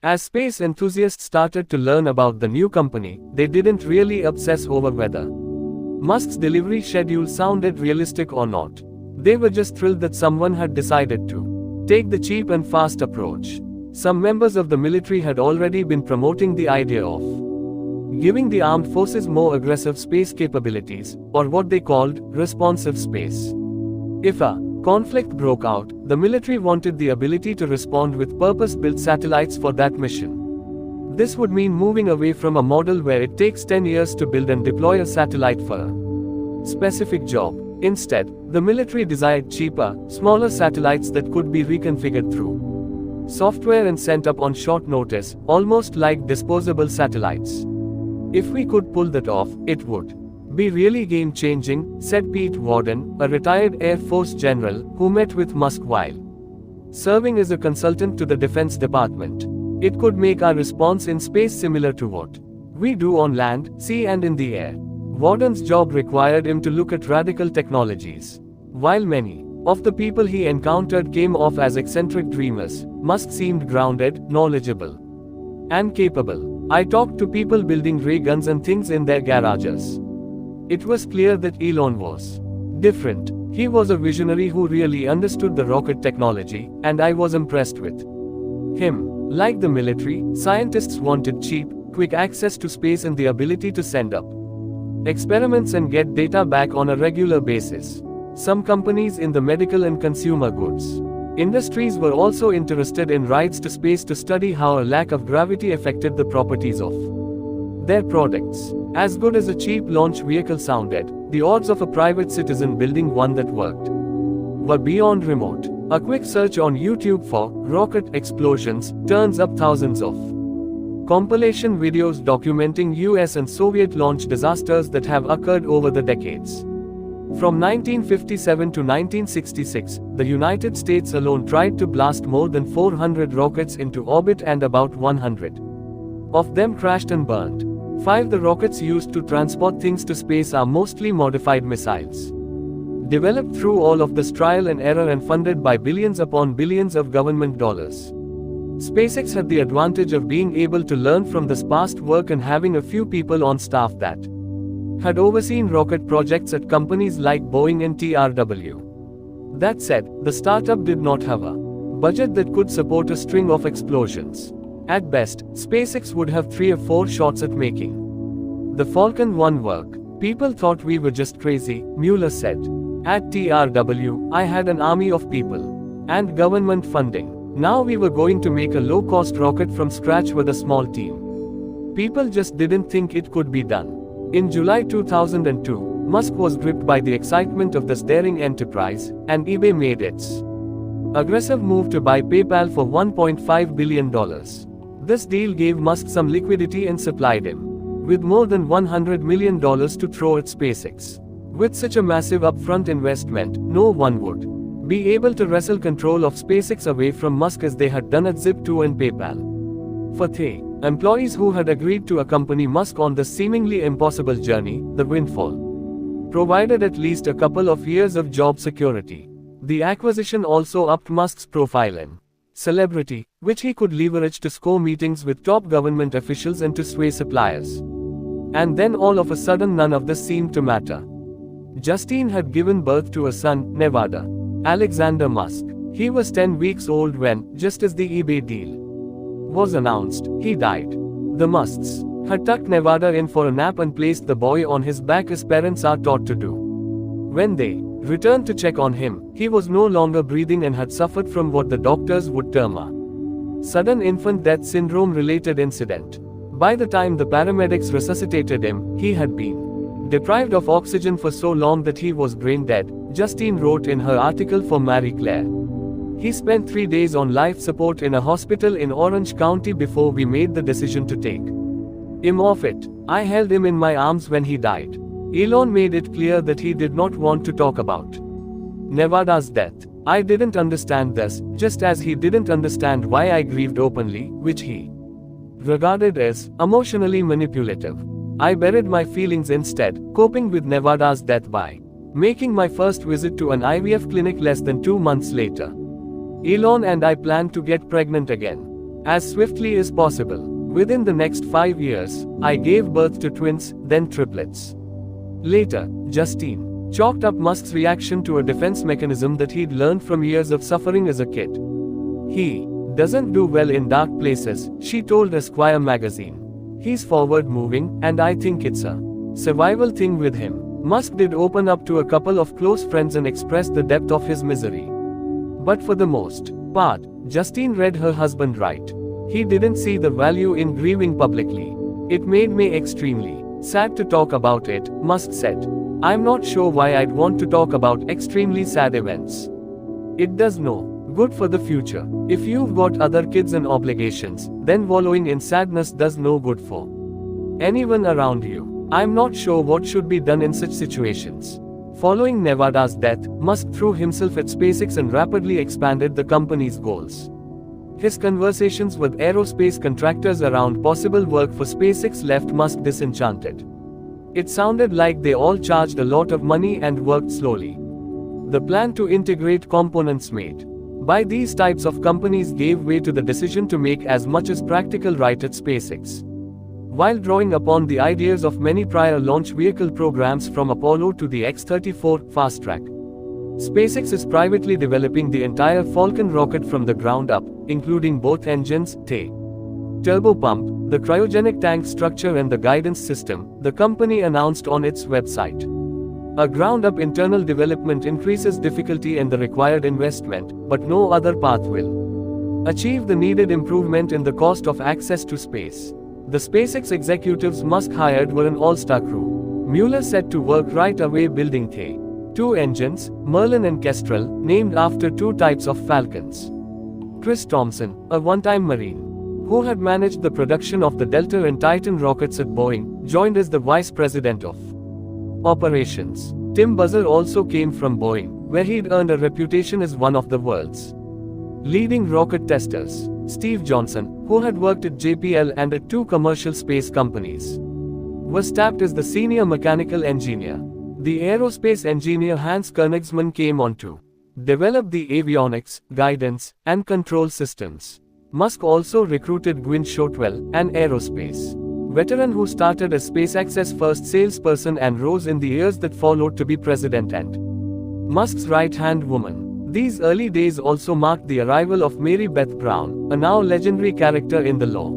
As space enthusiasts started to learn about the new company, they didn't really obsess over whether Musk's delivery schedule sounded realistic or not. They were just thrilled that someone had decided to take the cheap and fast approach. Some members of the military had already been promoting the idea of giving the armed forces more aggressive space capabilities, or what they called responsive space. If a conflict broke out, the military wanted the ability to respond with purpose-built satellites for that mission. This would mean moving away from a model where it takes 10 years to build and deploy a satellite for a specific job. Instead, the military desired cheaper, smaller satellites that could be reconfigured through software and sent up on short notice, almost like disposable satellites. If we could pull that off, it would be really game-changing, said Pete Warden, a retired Air Force general, who met with Musk while serving as a consultant to the Defense Department. It could make our response in space similar to what we do on land, sea and in the air. Warden's job required him to look at radical technologies. While many of the people he encountered came off as eccentric dreamers, Musk seemed grounded, knowledgeable, and capable. I talked to people building ray guns and things in their garages. It was clear that Elon was different. He was a visionary who really understood the rocket technology, and I was impressed with him. Like the military, scientists wanted cheap, quick access to space and the ability to send up experiments and get data back on a regular basis. Some companies in the medical and consumer goods industries were also interested in rides to space to study how a lack of gravity affected the properties of their products. As good as a cheap launch vehicle sounded, the odds of a private citizen building one that worked were beyond remote. A quick search on YouTube for rocket explosions turns up thousands of compilation videos documenting US and Soviet launch disasters that have occurred over the decades. From 1957 to 1966, the United States alone tried to blast more than 400 rockets into orbit and about 100 of them crashed and burned. 5 The rockets used to transport things to space are mostly modified missiles, developed through all of this trial and error and funded by billions upon billions of government dollars. SpaceX had the advantage of being able to learn from this past work and having a few people on staff that had overseen rocket projects at companies like Boeing and TRW. That said, the startup did not have a budget that could support a string of explosions. At best, SpaceX would have 3 or 4 shots at making the Falcon 1 work. People thought we were just crazy, Mueller said. At TRW, I had an army of people and government funding. Now we were going to make a low-cost rocket from scratch with a small team. People just didn't think it could be done. In July 2002, Musk was gripped by the excitement of this daring enterprise, and eBay made its aggressive move to buy PayPal for $1.5 billion. This deal gave Musk some liquidity and supplied him with more than $100 million to throw at SpaceX. With such a massive upfront investment, no one would be able to wrestle control of SpaceX away from Musk as they had done at Zip2 and PayPal. For the employees who had agreed to accompany Musk on this seemingly impossible journey, the windfall provided at least a couple of years of job security. The acquisition also upped Musk's profile in celebrity, which he could leverage to score meetings with top government officials and to sway suppliers. And then all of a sudden none of this seemed to matter. Justine had given birth to a son, Nevada Alexander Musk. He was 10 weeks old when, just as the eBay deal was announced, he died. The Musks had tucked Nevada in for a nap and placed the boy on his back as parents are taught to do. When they returned to check on him, he was no longer breathing and had suffered from what the doctors would term a sudden infant death syndrome related incident. By the time the paramedics resuscitated him, he had been deprived of oxygen for so long that he was brain dead, Justine wrote in her article for Marie Claire. He spent 3 days on life support in a hospital in Orange County before we made the decision to take him off it. I held him in my arms when he died. Elon made it clear that he did not want to talk about Nevada's death. I didn't understand this, just as he didn't understand why I grieved openly, which he regarded as emotionally manipulative. I buried my feelings instead, coping with Nevada's death by making my first visit to an IVF clinic less than 2 months later. Elon and I planned to get pregnant again. as swiftly as possible. Within the next 5 years, I gave birth to twins, then triplets. Later, Justine chalked up Musk's reaction to a defense mechanism that he'd learned from years of suffering as a kid. He doesn't do well in dark places, she told Esquire magazine. He's forward moving, and I think it's a survival thing with him. Musk did open up to a couple of close friends and express the depth of his misery. But for the most part, Justine read her husband right. He didn't see the value in grieving publicly. It made me extremely sad to talk about it, Musk said. I'm not sure why I'd want to talk about extremely sad events. It does no good for the future. If you've got other kids and obligations, then wallowing in sadness does no good for anyone around you. I'm not sure what should be done in such situations. Following Nevada's death, Musk threw himself at SpaceX and rapidly expanded the company's goals. His conversations with aerospace contractors around possible work for SpaceX left Musk disenchanted. It sounded like they all charged a lot of money and worked slowly. The plan to integrate components made by these types of companies gave way to the decision to make as much as practical right at SpaceX. While drawing upon the ideas of many prior launch vehicle programs from Apollo to the X-34 fast track, SpaceX is privately developing the entire Falcon rocket from the ground up, including both engines, turbopump, the cryogenic tank structure and the guidance system, the company announced on its website. A ground-up internal development increases difficulty and the required investment, but no other path will achieve the needed improvement in the cost of access to space. The SpaceX executives Musk hired were an all-star crew. Mueller set to work right away building two engines, Merlin and Kestrel, named after two types of Falcons. Chris Thompson, a one-time Marine, who had managed the production of the Delta and Titan rockets at Boeing, joined as the vice president of operations. Tim Buzzer also came from Boeing, where he'd earned a reputation as one of the world's leading rocket testers. Steve Johnson, who had worked at JPL and at two commercial space companies, was tapped as the senior mechanical engineer. The aerospace engineer Hans Koenigsmann came on to develop the avionics, guidance, and control systems. Musk also recruited Gwynne Shotwell, an aerospace veteran who started as SpaceX's first salesperson and rose in the years that followed to be president and Musk's right-hand woman. These early days also marked the arrival of Mary Beth Brown, a now legendary character in the law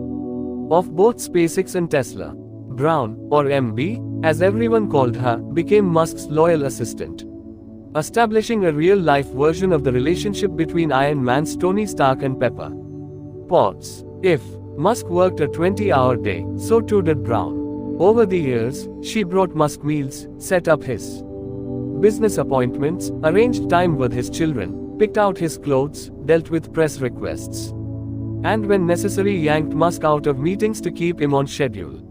of both SpaceX and Tesla. Brown, or MB, as everyone called her, became Musk's loyal assistant, establishing a real-life version of the relationship between Iron Man's Tony Stark and Pepper Potts. If Musk worked a 20-hour day, so too did Brown. Over the years, she brought Musk meals, set up his business appointments, arranged time with his children, picked out his clothes, dealt with press requests, and when necessary yanked Musk out of meetings to keep him on schedule.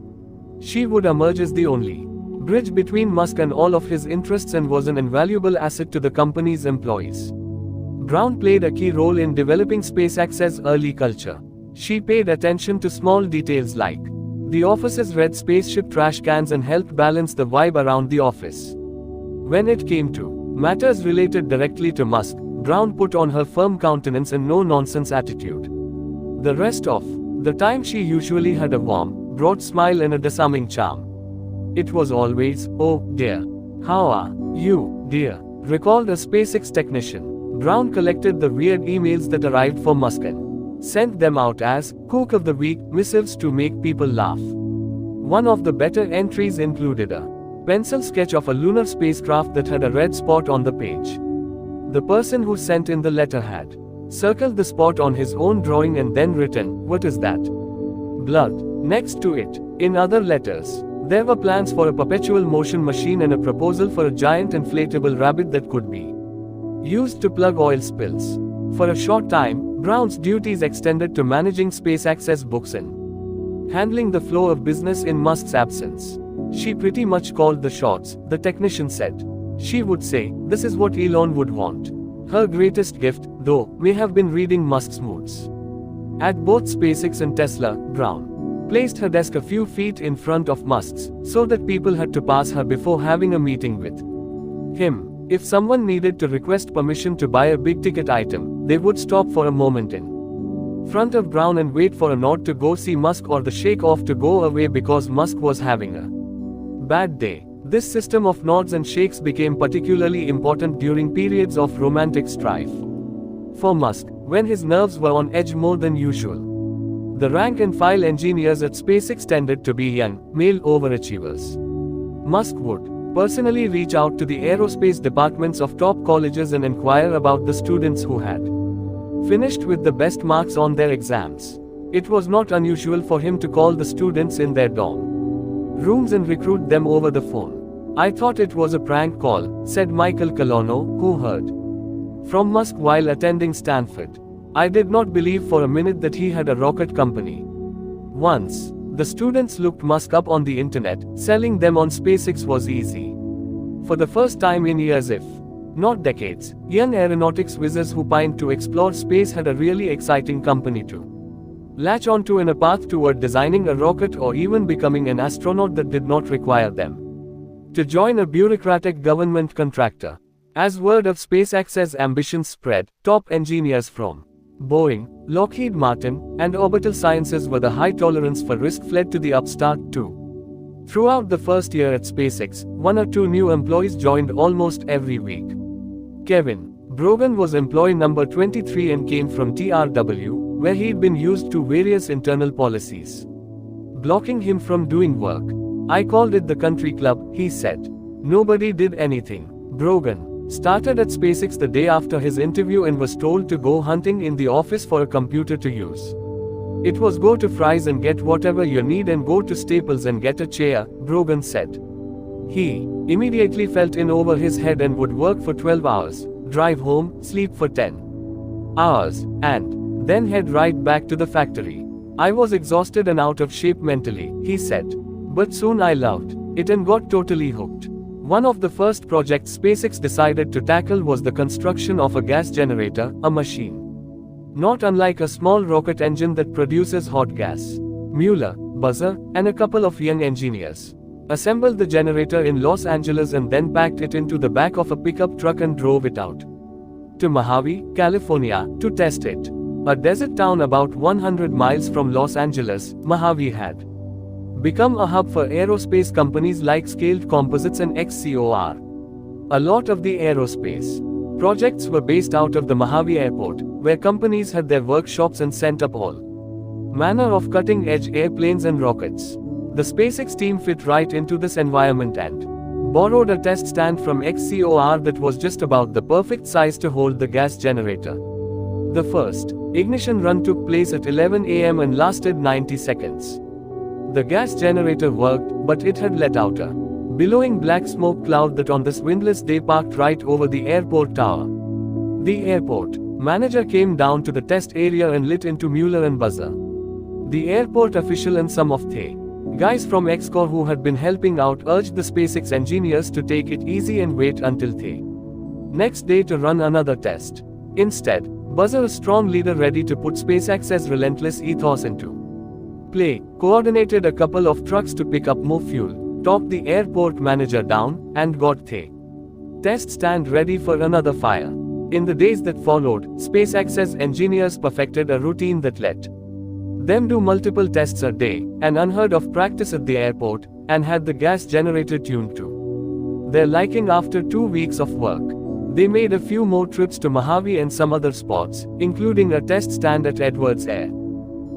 She would emerge as the only bridge between Musk and all of his interests and was an invaluable asset to the company's employees. Brown played a key role in developing SpaceX's early culture. She paid attention to small details like the office's red spaceship trash cans and helped balance the vibe around the office. When it came to matters related directly to Musk, Brown put on her firm countenance and no-nonsense attitude. The rest of the time she usually had a warm, broad smile and a disarming charm. It was always, "Oh, dear. How are you, dear?" recalled a SpaceX technician. Brown collected the weird emails that arrived for Musk and sent them out as Kook of the Week missives to make people laugh. One of the better entries included a pencil sketch of a lunar spacecraft that had a red spot on the page. The person who sent in the letter had circled the spot on his own drawing and then written, "What is that? Blood," next to it. In other letters, there were plans for a perpetual motion machine and a proposal for a giant inflatable rabbit that could be used to plug oil spills. For a short time, Brown's duties extended to managing SpaceX's books and handling the flow of business in Musk's absence. She pretty much called the shots, the technician said. She would say, "This is what Elon would want." Her greatest gift, though, may have been reading Musk's moods. At both SpaceX and Tesla, Brown placed her desk a few feet in front of Musk's, so that people had to pass her before having a meeting with him. If someone needed to request permission to buy a big-ticket item, they would stop for a moment in front of Brown and wait for a nod to go see Musk or the shake off to go away because Musk was having a bad day. This system of nods and shakes became particularly important during periods of romantic strife. For Musk, when his nerves were on edge more than usual. The rank-and-file engineers at SpaceX tended to be young, male overachievers. Musk would personally reach out to the aerospace departments of top colleges and inquire about the students who had finished with the best marks on their exams. It was not unusual for him to call the students in their dorm rooms and recruit them over the phone. "I thought it was a prank call," said Michael Colonno, who heard from Musk while attending Stanford. "I did not believe for a minute that he had a rocket company." Once, the students looked Musk up on the internet. Selling them on SpaceX was easy. For the first time in years, if not decades, young aeronautics whizzes who pined to explore space had a really exciting company to latch onto in a path toward designing a rocket or even becoming an astronaut that did not require them to join a bureaucratic government contractor. As word of SpaceX's ambitions spread, top engineers from Boeing, Lockheed Martin, and Orbital Sciences with a high tolerance for risk fled to the upstart too. Throughout the first year at SpaceX, 1 or 2 new employees joined almost every week. Kevin Brogan was employee number 23 and came from TRW, where he'd been used to various internal policies blocking him from doing work. "I called it the country club," he said. Nobody did anything. Brogan started at SpaceX the day after his interview and was told to go hunting in the office for a computer to use. It was go to Fry's and get whatever you need and go to Staples and get a chair, Brogan said. He immediately felt in over his head and would work for 12 hours, drive home, sleep for 10 hours, and then head right back to the factory. "I was exhausted and out of shape mentally," he said. "But soon I loved it and got totally hooked." One of the first projects SpaceX decided to tackle was the construction of a gas generator, a machine not unlike a small rocket engine that produces hot gas. Mueller, Buzzer, and a couple of young engineers assembled the generator in Los Angeles and then packed it into the back of a pickup truck and drove it out to Mojave, California, to test it. A desert town about 100 miles from Los Angeles, Mojave had become a hub for aerospace companies like Scaled Composites and XCOR. A lot of the aerospace projects were based out of the Mojave airport, where companies had their workshops and sent up all manner of cutting-edge airplanes and rockets. The SpaceX team fit right into this environment and borrowed a test stand from XCOR that was just about the perfect size to hold the gas generator. The first ignition run took place at 11 a.m. and lasted 90 seconds. The gas generator worked, but it had let out a billowing black smoke cloud that on this windless day parked right over the airport tower. The airport manager came down to the test area and lit into Mueller and Buzzer, the airport official, and some of the guys from XCOR who had been helping out urged the SpaceX engineers to take it easy and wait until the next day to run another test. Instead, Buzzer, a strong leader ready to put SpaceX's relentless ethos into play, coordinated a couple of trucks to pick up more fuel, talked the airport manager down, and got the test stand ready for another fire. In the days that followed, SpaceX's engineers perfected a routine that let them do multiple tests a day, an unheard of practice at the airport, and had the gas generator tuned to their liking after 2 weeks of work. They made a few more trips to Mojave and some other spots, including a test stand at Edwards Air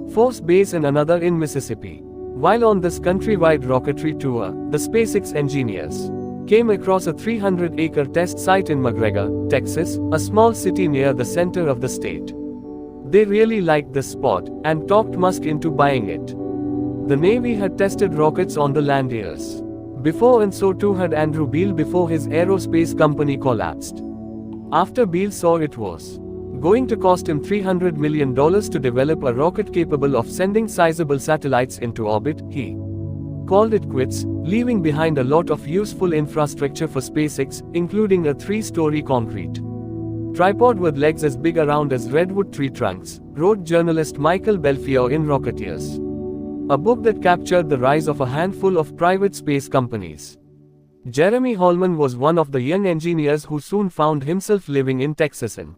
Force Base and another in Mississippi. While on this countrywide rocketry tour, the SpaceX engineers came across a 300-acre test site in McGregor, Texas, a small city near the center of the state. They really liked the spot, and talked Musk into buying it. The Navy had tested rockets on the land years before, and so too had Andrew Beale before his aerospace company collapsed. After Beale saw it was going to cost him $300 million to develop a rocket capable of sending sizable satellites into orbit, he called it quits, leaving behind a lot of useful infrastructure for SpaceX, including a 3-story concrete tripod with legs as big around as redwood tree trunks, wrote journalist Michael Belfiore in Rocketeers, a book that captured the rise of a handful of private space companies. Jeremy Holman was one of the young engineers who soon found himself living in Texas and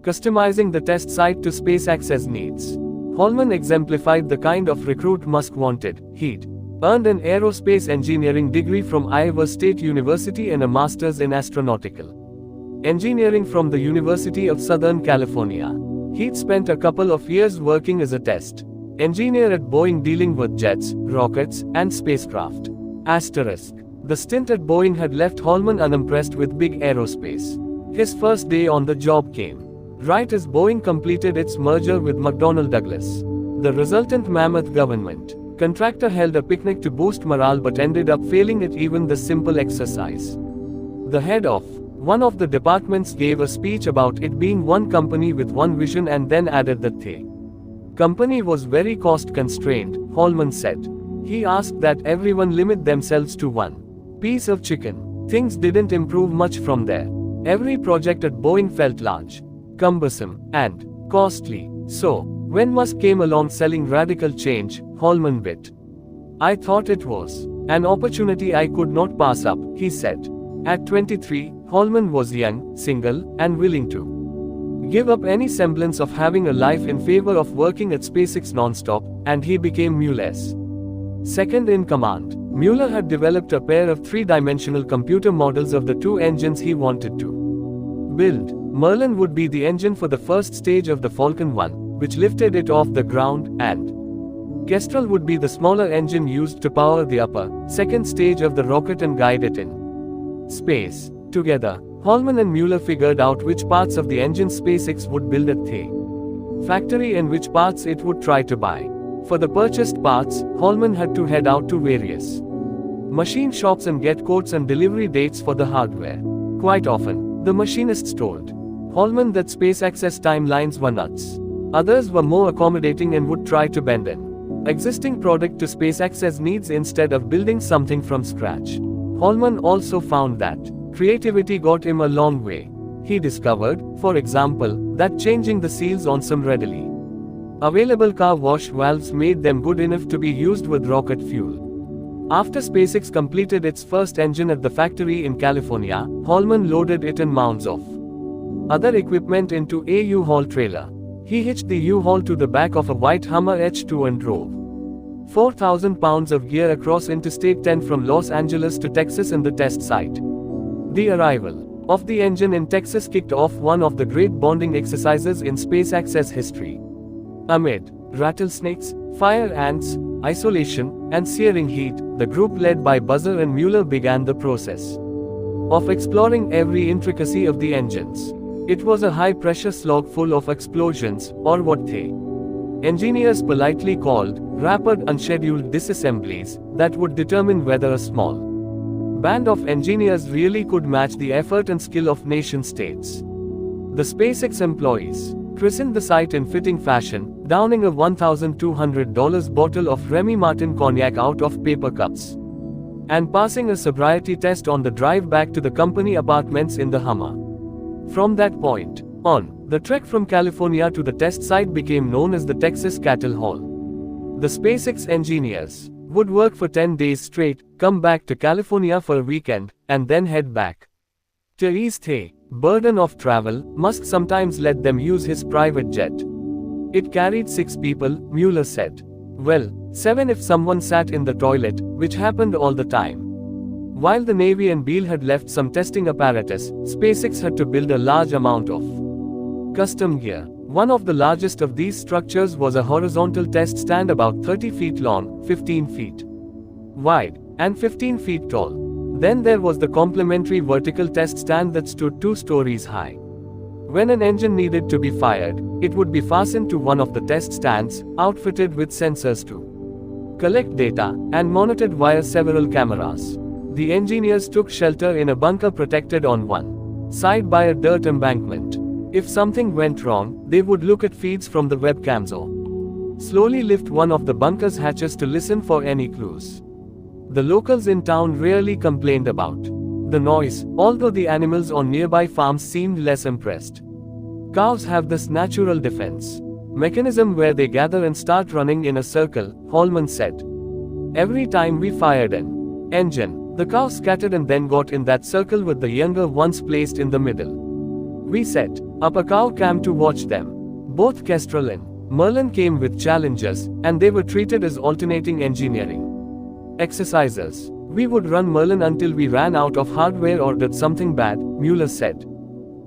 customizing the test site to SpaceX's needs. Holman exemplified the kind of recruit Musk wanted. He'd earned an aerospace engineering degree from Iowa State University and a master's in astronautical engineering from the University of Southern California. He'd spent a couple of years working as a test engineer at Boeing dealing with jets, rockets, and spacecraft. Asterisk. The stint at Boeing had left Holman unimpressed with big aerospace. His first day on the job came right as Boeing completed its merger with McDonnell Douglas. The resultant mammoth government contractor held a picnic to boost morale but ended up failing at even the simple exercise. The head of one of the departments gave a speech about it being one company with one vision and then added that the company was very cost constrained, Holman said. He asked that everyone limit themselves to one piece of chicken. Things didn't improve much from there. Every project at Boeing felt large, cumbersome, and costly. So, when Musk came along selling radical change, Holman bit. I thought it was an opportunity I could not pass up, he said. At 23, Holman was young, single, and willing to give up any semblance of having a life in favor of working at SpaceX non-stop, and he became Mueller's second in command. Mueller had developed a pair of three-dimensional computer models of the two engines he wanted to build. Merlin would be the engine for the first stage of the Falcon 1, which lifted it off the ground, and Kestrel would be the smaller engine used to power the upper, second stage of the rocket and guide it in space. Together, Holman and Mueller figured out which parts of the engine SpaceX would build at the factory and which parts it would try to buy. For the purchased parts, Holman had to head out to various machine shops and get quotes and delivery dates for the hardware. Quite often, the machinists told Holman that SpaceX's timelines were nuts. Others were more accommodating and would try to bend an existing product to SpaceX's needs instead of building something from scratch. Holman also found that creativity got him a long way. He discovered, for example, that changing the seals on some readily available car wash valves made them good enough to be used with rocket fuel. After SpaceX completed its first engine at the factory in California, Holman loaded it and mounds of other equipment into a U-Haul trailer. He hitched the U-Haul to the back of a white Hummer H2 and drove 4,000 pounds of gear across Interstate 10 from Los Angeles to Texas in the test site. The arrival of the engine in Texas kicked off one of the great bonding exercises in SpaceX's history. Amid rattlesnakes, fire ants, isolation, and searing heat, the group led by Buzzer and Mueller began the process of exploring every intricacy of the engines. It was a high-pressure slog full of explosions, or what the engineers politely called rapid unscheduled disassemblies, that would determine whether a small band of engineers really could match the effort and skill of nation-states. The SpaceX employees christened the site in fitting fashion, downing a $1,200 bottle of Remy Martin cognac out of paper cups and passing a sobriety test on the drive back to the company apartments in the Hummer. From that point on, the trek from California to the test site became known as the Texas Cattle Haul. The SpaceX engineers would work for 10 days straight, come back to California for a weekend, and then head back. To ease the burden of travel, Musk sometimes let them use his private jet. It carried 6 people, Mueller said. Well, 7 if someone sat in the toilet, which happened all the time. While the Navy and Beale had left some testing apparatus, SpaceX had to build a large amount of custom gear. One of the largest of these structures was a horizontal test stand about 30 feet long, 15 feet wide, and 15 feet tall. Then there was the complementary vertical test stand that stood 2 stories high. When an engine needed to be fired, it would be fastened to one of the test stands, outfitted with sensors to collect data, and monitored via several cameras. The engineers took shelter in a bunker protected on one side by a dirt embankment. If something went wrong, they would look at feeds from the webcams or slowly lift one of the bunker's hatches to listen for any clues. The locals in town rarely complained about the noise, although the animals on nearby farms seemed less impressed. Cows have this natural defense mechanism where they gather and start running in a circle, Holman said. Every time we fired an engine, the cows scattered and then got in that circle with the younger ones placed in the middle. We set Apatow came to watch them. Both Kestrel and Merlin came with challenges, and they were treated as alternating engineering exercises. We would run Merlin until we ran out of hardware or did something bad, Mueller said.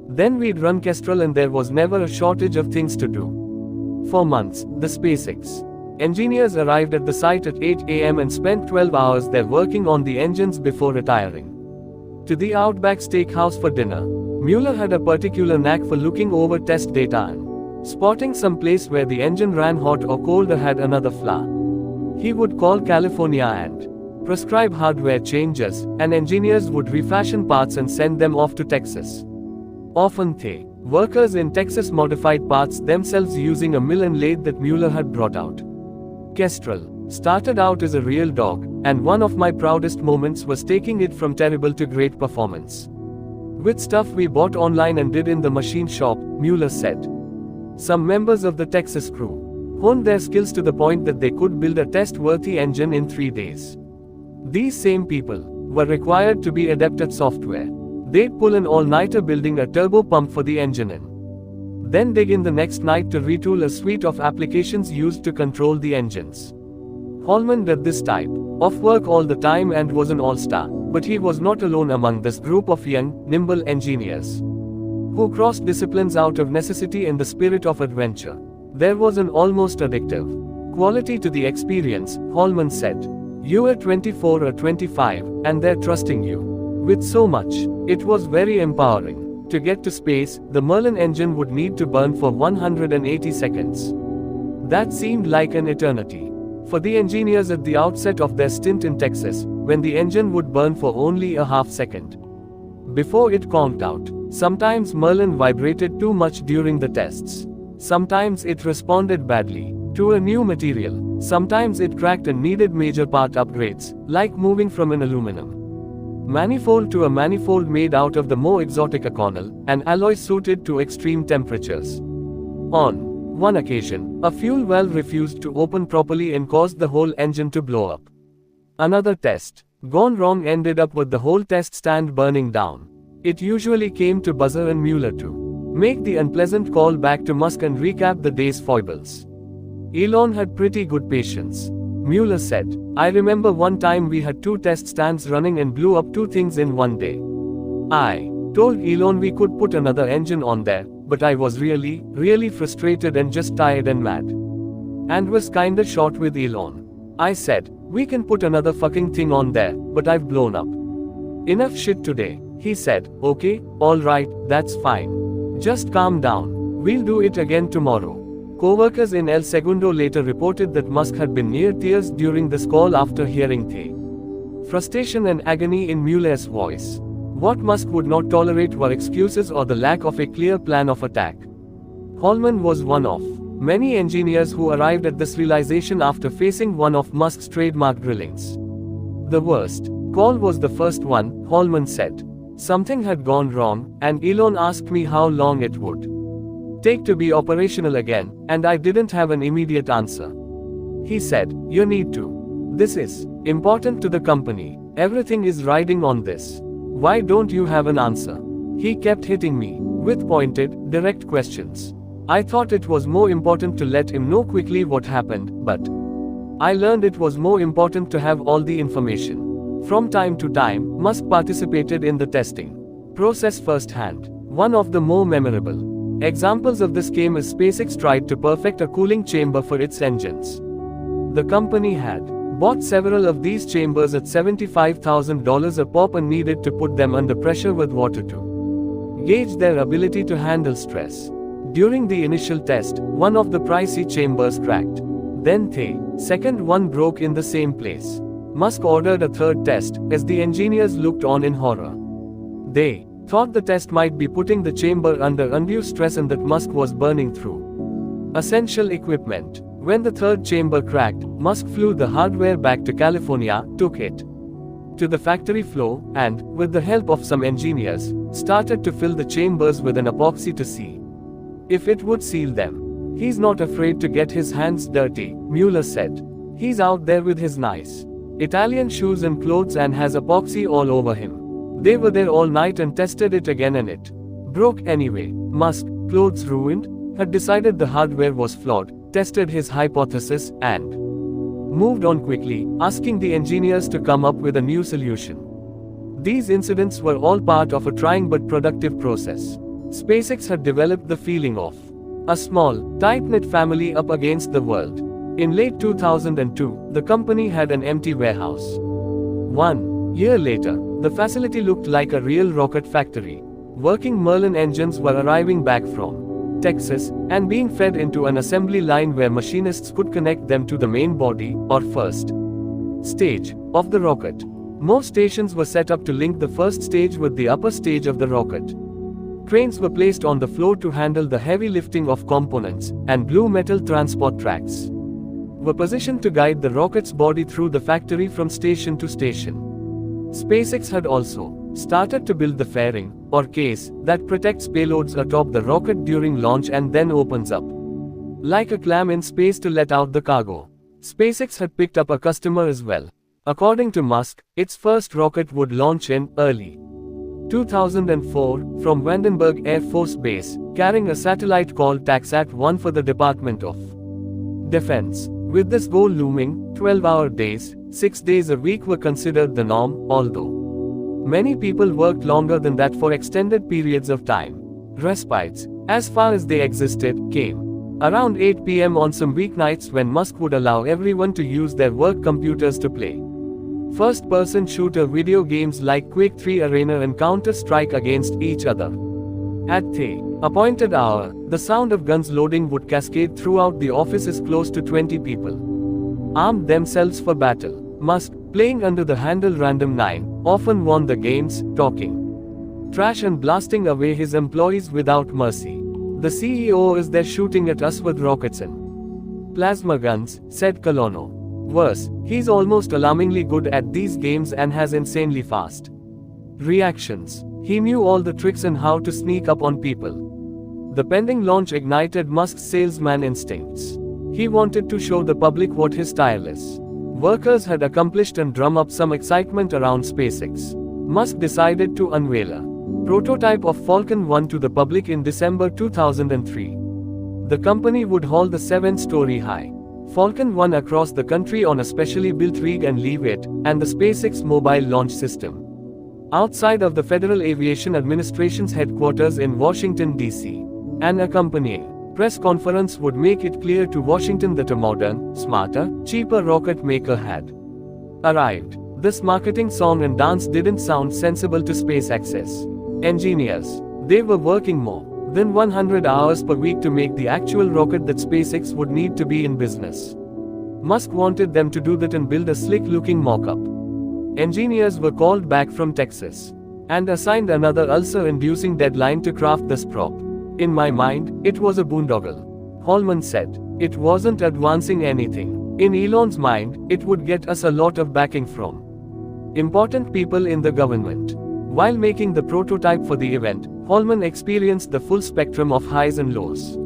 Then we'd run Kestrel and there was never a shortage of things to do. For months, the SpaceX engineers arrived at the site at 8 a.m. and spent 12 hours there working on the engines before retiring to the Outback Steakhouse for dinner. Mueller had a particular knack for looking over test data and spotting some place where the engine ran hot or cold or had another flaw. He would call California and prescribe hardware changes, and engineers would refashion parts and send them off to Texas. Often they, workers in Texas, modified parts themselves using a mill and lathe that Mueller had brought out. Kestrel started out as a real dog, and one of my proudest moments was taking it from terrible to great performance. With stuff we bought online and did in the machine shop, Mueller said. Some members of the Texas crew honed their skills to the point that they could build a test-worthy engine in 3 days. These same people were required to be adept at software. They'd pull an all-nighter building a turbo pump for the engine and then dig in the next night to retool a suite of applications used to control the engines. Holman did this type of work all the time and was an all-star, but he was not alone among this group of young, nimble engineers who crossed disciplines out of necessity in the spirit of adventure. There was an almost addictive quality to the experience, Holman said. You were 24 or 25, and they're trusting you with so much. It was very empowering. To get to space, the Merlin engine would need to burn for 180 seconds. That seemed like an eternity for the engineers at the outset of their stint in Texas, when the engine would burn for only a half second before it conked out. Sometimes Merlin vibrated too much during the tests. Sometimes it responded badly to a new material. Sometimes it cracked and needed major part upgrades, like moving from an aluminum manifold to a manifold made out of the more exotic Inconel, an alloy suited to extreme temperatures. On one occasion, a fuel valve refused to open properly and caused the whole engine to blow up. Another test gone wrong ended up with the whole test stand burning down. It usually came to Buzzer and Mueller to make the unpleasant call back to Musk and recap the day's foibles. Elon had pretty good patience, Mueller said. I remember one time we had 2 test stands running and blew up 2 things in one day. I told Elon we could put another engine on there, but I was really frustrated and just tired and mad. And was kinda short with Elon. I said, we can put another fucking thing on there, but I've blown up enough shit today. He said, okay, alright, that's fine. Just calm down. We'll do it again tomorrow. Co-workers in El Segundo later reported that Musk had been near tears during this call after hearing the frustration and agony in Mueller's voice. What Musk would not tolerate were excuses or the lack of a clear plan of attack. Holman was one of many engineers who arrived at this realization after facing one of Musk's trademark drillings. The worst call was the first one, Holman said. Something had gone wrong, and Elon asked me how long it would take to be operational again, and I didn't have an immediate answer. He said, you need to. This is important to the company. Everything is riding on this. Why don't you have an answer? He kept hitting me with pointed, direct questions. I thought it was more important to let him know quickly what happened, but I learned it was more important to have all the information. From time to time, Musk participated in the testing process firsthand. One of the more memorable examples of this came as SpaceX tried to perfect a cooling chamber for its engines. The company had bought several of these chambers at $75,000 a pop and needed to put them under pressure with water to gauge their ability to handle stress. During the initial test, one of the pricey chambers cracked. Then the second one broke in the same place. Musk ordered a third test, as the engineers looked on in horror. They thought the test might be putting the chamber under undue stress and that Musk was burning through essential equipment. When the third chamber cracked, Musk flew the hardware back to California, took it to the factory floor, and, with the help of some engineers, started to fill the chambers with an epoxy to see if it would seal them. He's not afraid to get his hands dirty, Mueller said. He's out there with his nice Italian shoes and clothes and has epoxy all over him. They were there all night and tested it again and it broke anyway. Musk clothes ruined, had decided the hardware was flawed, tested his hypothesis, and moved on quickly, asking the engineers to come up with a new solution. These incidents were all part of a trying but productive process. SpaceX had developed the feeling of a small, tight-knit family up against the world. In late 2002, the company had an empty warehouse. 1 year later, the facility looked like a real rocket factory. Working Merlin engines were arriving back from Texas, and being fed into an assembly line where machinists could connect them to the main body, or first stage, of the rocket. More stations were set up to link the first stage with the upper stage of the rocket. Cranes were placed on the floor to handle the heavy lifting of components, and blue metal transport tracks were positioned to guide the rocket's body through the factory from station to station. SpaceX had also started to build the fairing, or case, that protects payloads atop the rocket during launch and then opens up like a clam in space to let out the cargo. SpaceX had picked up a customer as well. According to Musk, its first rocket would launch in early 2004 from Vandenberg Air Force Base, carrying a satellite called TaxSat-1 for the Department of Defense. With this goal looming, 12-hour days, 6 days a week were considered the norm, although many people worked longer than that for extended periods of time. Respites, as far as they existed, came around 8 p.m. on some weeknights when Musk would allow everyone to use their work computers to play first-person shooter video games like Quake 3 Arena and Counter-Strike against each other. At the appointed hour, the sound of guns loading would cascade throughout the offices. Close to 20 people armed themselves for battle. Musk, playing under the handle Random 9, often won the games, talking trash and blasting away his employees without mercy. The CEO is there shooting at us with rockets and plasma guns, said Colono. Worse, he's almost alarmingly good at these games and has insanely fast reactions. He knew all the tricks and how to sneak up on people. The pending launch ignited Musk's salesman instincts. He wanted to show the public what his style is. Workers had accomplished and drum up some excitement around SpaceX. Musk decided to unveil a prototype of Falcon 1 to the public in December 2003. The company would haul the 7-story high Falcon 1 across the country on a specially built rig and leave it, and the SpaceX mobile launch system, outside of the Federal Aviation Administration's headquarters in Washington, D.C. An accompanying press conference would make it clear to Washington that a modern, smarter, cheaper rocket maker had arrived. This marketing song and dance didn't sound sensible to SpaceX's engineers. They were working more than 100 hours per week to make the actual rocket that SpaceX would need to be in business. Musk wanted them to do that and build a slick-looking mock-up. Engineers were called back from Texas and assigned another ulcer-inducing deadline to craft this prop. In my mind, it was a boondoggle, Holman said. It wasn't advancing anything. In Elon's mind, it would get us a lot of backing from important people in the government. While making the prototype for the event, Holman experienced the full spectrum of highs and lows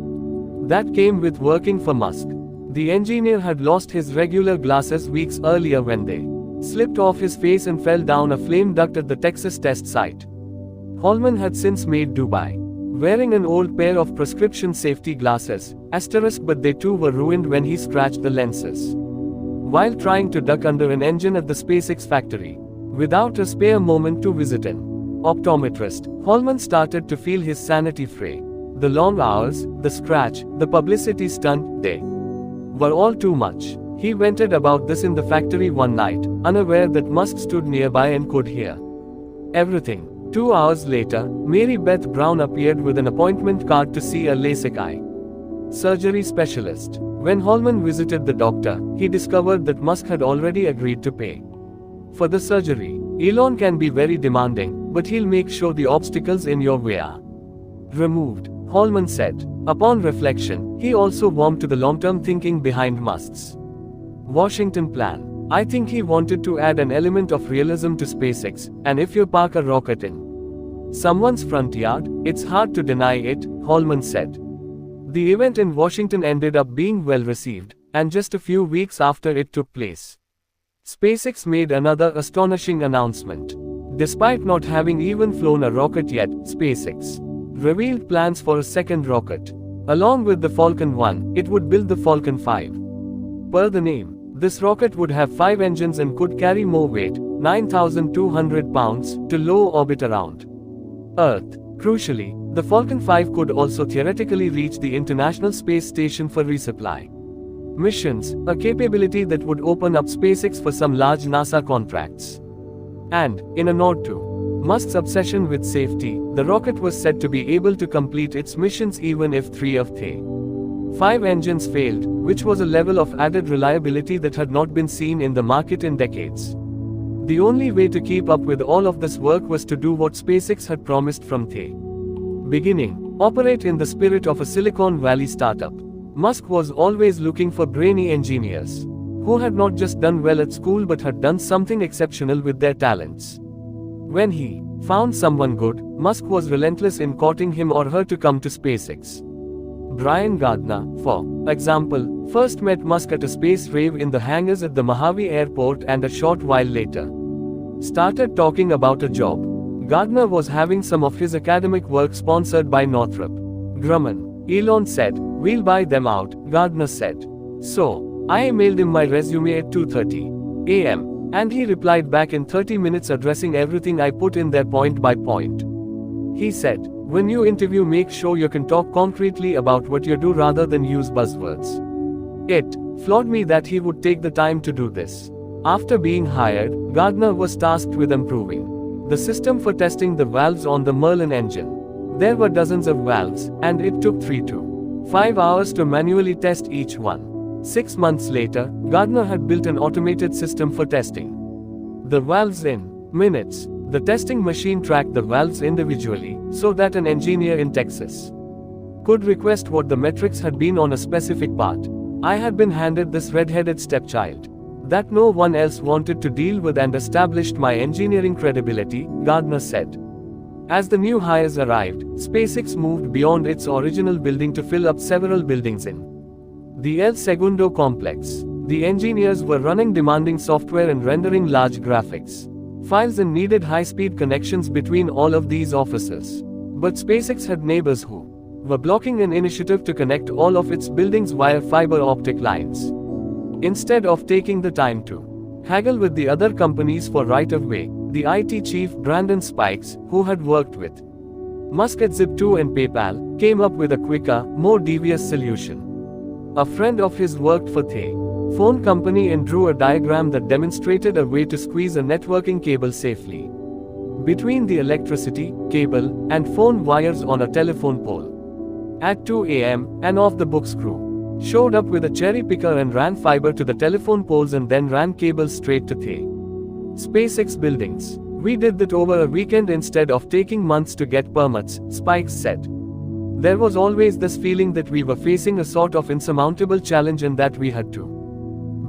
that came with working for Musk. The engineer had lost his regular glasses weeks earlier when they slipped off his face and fell down a flame duct at the Texas test site. Holman had since made do by wearing an old pair of prescription safety glasses, but they too were ruined when he scratched the lenses while trying to duck under an engine at the SpaceX factory. Without a spare moment to visit an optometrist, Holman started to feel his sanity fray. The long hours, the scratch, the publicity stunt, they were all too much. He vented about this in the factory one night, unaware that Musk stood nearby and could hear everything. 2 hours later, Mary Beth Brown appeared with an appointment card to see a LASIK eye surgery specialist. When Holman visited the doctor, he discovered that Musk had already agreed to pay for the surgery. Elon can be very demanding, but he'll make sure the obstacles in your way are removed, Holman said. Upon reflection, he also warmed to the long-term thinking behind Musk's Washington plan. I think he wanted to add an element of realism to SpaceX, and if you park a rocket in someone's front yard, it's hard to deny it, Holman said. The event in Washington ended up being well received, and just a few weeks after it took place, SpaceX made another astonishing announcement. Despite not having even flown a rocket yet, SpaceX revealed plans for a second rocket. Along with the Falcon 1, it would build the Falcon 5. Per the name, this rocket would have 5 engines and could carry more weight, 9,200 pounds, to low orbit around Earth. Crucially, the Falcon 5 could also theoretically reach the International Space Station for resupply missions, a capability that would open up SpaceX for some large NASA contracts. And, in a nod to Musk's obsession with safety, the rocket was said to be able to complete its missions even if 3 of the 5 engines failed, which was a level of added reliability that had not been seen in the market in decades. The only way to keep up with all of this work was to do what SpaceX had promised from the beginning: operate in the spirit of a Silicon Valley startup. Musk was always looking for brainy engineers who had not just done well at school but had done something exceptional with their talents. When he found someone good, Musk was relentless in courting him or her to come to SpaceX. Brian Gardner, for example, first met Musk at a space rave in the hangars at the Mojave airport and a short while later started talking about a job. Gardner was having some of his academic work sponsored by Northrop Grumman. Elon said, "We'll buy them out," Gardner said. So, I emailed him my resume at 2:30 a.m. and he replied back in 30 minutes addressing everything I put in there point by point. He said, "When you interview, make sure you can talk concretely about what you do rather than use buzzwords." It floored me that he would take the time to do this. After being hired, Gardner was tasked with improving the system for testing the valves on the Merlin engine. There were dozens of valves, and it took 3 to 5 hours to manually test each one. 6 months later, Gardner had built an automated system for testing the valves in minutes. The testing machine tracked the valves individually, so that an engineer in Texas could request what the metrics had been on a specific part. I had been handed this red-headed stepchild that no one else wanted to deal with and established my engineering credibility, Gardner said. As the new hires arrived, SpaceX moved beyond its original building to fill up several buildings in the El Segundo complex. The engineers were running demanding software and rendering large graphics files and needed high-speed connections between all of these offices. But SpaceX had neighbors who were blocking an initiative to connect all of its buildings via fiber optic lines. Instead of taking the time to haggle with the other companies for right-of-way, the IT chief Brandon Spikes, who had worked with Musk at Zip2 and PayPal, came up with a quicker, more devious solution. A friend of his worked for the phone company and drew a diagram that demonstrated a way to squeeze a networking cable safely between the electricity, cable, and phone wires on a telephone pole. At 2 a.m., an off-the-books crew showed up with a cherry picker and ran fiber to the telephone poles and then ran cables straight to the SpaceX buildings. "We did that over a weekend instead of taking months to get permits," Spikes said. There was always this feeling that we were facing a sort of insurmountable challenge and that we had to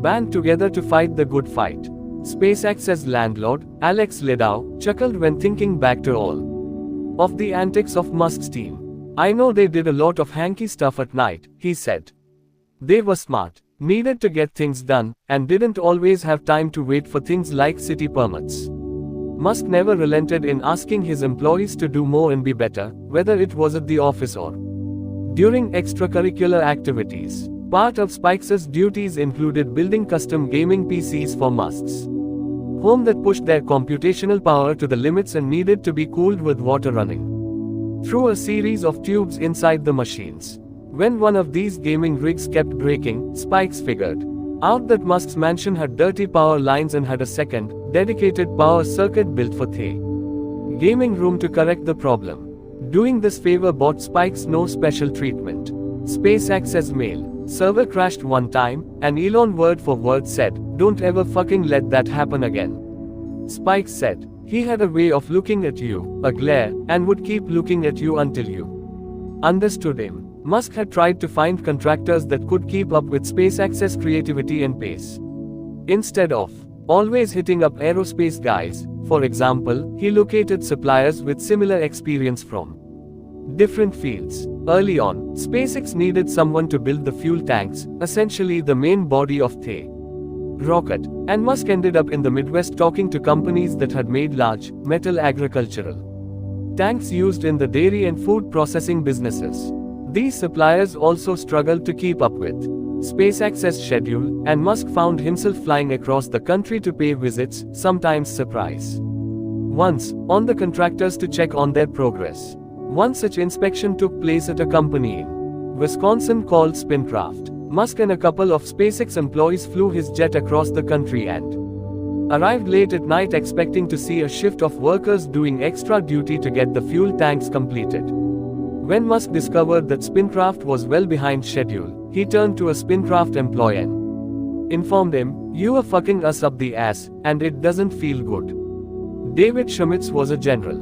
band together to fight the good fight. SpaceX's landlord, Alex Lidow, chuckled when thinking back to all of the antics of Musk's team. "I know they did a lot of hanky stuff at night," he said. "They were smart, needed to get things done, and didn't always have time to wait for things like city permits." Musk never relented in asking his employees to do more and be better, whether it was at the office or during extracurricular activities. Part of Spikes' duties included building custom gaming PCs for Musk's home that pushed their computational power to the limits and needed to be cooled with water running through a series of tubes inside the machines. When one of these gaming rigs kept breaking, Spikes figured out that Musk's mansion had dirty power lines and had a second, dedicated power circuit built for the gaming room to correct the problem. Doing this favor bought Spikes no special treatment. SpaceX's mail server crashed one time, and Elon word for word said, "Don't ever fucking let that happen again." Spikes said, he had a way of looking at you, a glare, and would keep looking at you until you understood him. Musk had tried to find contractors that could keep up with SpaceX's creativity and pace. Instead of always hitting up aerospace guys, for example, he located suppliers with similar experience from different fields. Early on, SpaceX needed someone to build the fuel tanks, essentially the main body of the rocket, and Musk ended up in the Midwest talking to companies that had made large, metal agricultural tanks used in the dairy and food processing businesses. These suppliers also struggled to keep up with SpaceX's schedule, and Musk found himself flying across the country to pay visits, sometimes surprise once, on the contractors to check on their progress. One such inspection took place at a company in Wisconsin called Spincraft. Musk and a couple of SpaceX employees flew his jet across the country and arrived late at night expecting to see a shift of workers doing extra duty to get the fuel tanks completed. When Musk discovered that Spincraft was well behind schedule, he turned to a Spincraft employee and informed him, "You are fucking us up the ass, and it doesn't feel good." David Schmitz was a general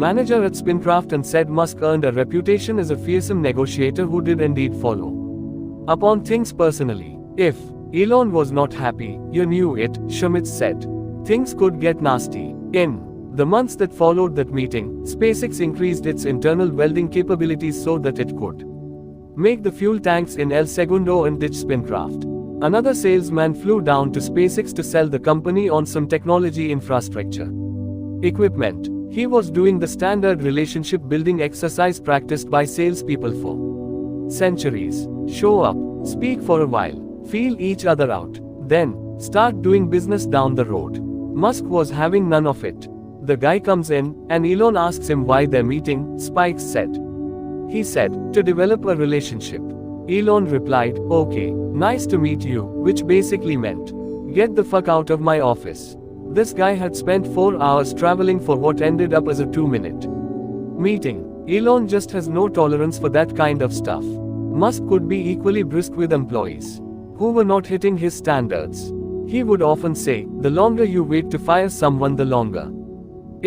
manager at Spincraft and said Musk earned a reputation as a fearsome negotiator who did indeed follow up on things personally. "If Elon was not happy, you knew it," Schmitz said. Things could get nasty. In the months that followed that meeting, SpaceX increased its internal welding capabilities so that it could make the fuel tanks in El Segundo and ditch Spincraft. Another salesman flew down to SpaceX to sell the company on some technology infrastructure equipment. He was doing the standard relationship building exercise practiced by salespeople for centuries. Show up, speak for a while, feel each other out, then start doing business down the road. Musk was having none of it. The guy comes in, and Elon asks him why they're meeting. Spikes said. He said, "To develop a relationship." Elon replied, "Okay, nice to meet you," which basically meant, "Get the fuck out of my office." This guy had spent 4 hours traveling for what ended up as a 2-minute meeting. Elon just has no tolerance for that kind of stuff. Musk could be equally brisk with employees who were not hitting his standards. He would often say, "The longer you wait to fire someone, the longer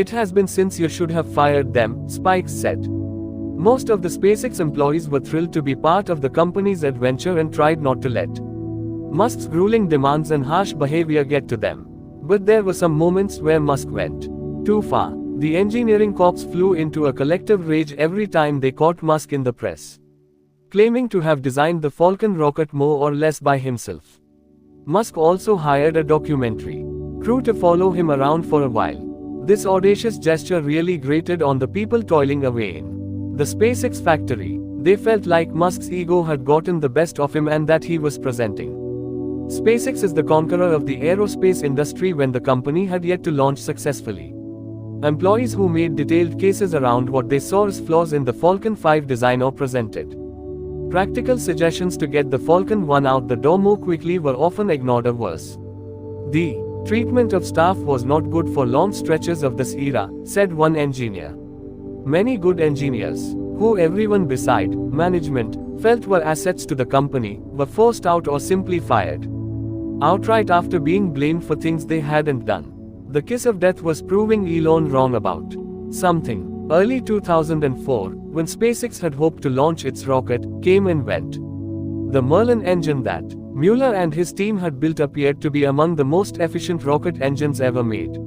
it has been since you should have fired them," Spikes said. Most of the SpaceX employees were thrilled to be part of the company's adventure and tried not to let Musk's grueling demands and harsh behavior get to them. But there were some moments where Musk went too far. The engineering corps flew into a collective rage every time they caught Musk in the press, claiming to have designed the Falcon rocket more or less by himself. Musk also hired a documentary crew to follow him around for a while. This audacious gesture really grated on the people toiling away in the SpaceX factory. They felt like Musk's ego had gotten the best of him and that he was presenting SpaceX is the conqueror of the aerospace industry when the company had yet to launch successfully. Employees who made detailed cases around what they saw as flaws in the Falcon 5 design or presented practical suggestions to get the Falcon 1 out the door more quickly were often ignored or worse. The treatment of staff was not good for long stretches of this era, said one engineer. Many good engineers, who everyone beside management felt were assets to the company, were forced out or simply fired outright after being blamed for things they hadn't done. The kiss of death was proving Elon wrong about something. Early 2004, when SpaceX had hoped to launch its rocket, came and went. The Merlin engine that Mueller and his team had built appeared to be among the most efficient rocket engines ever made.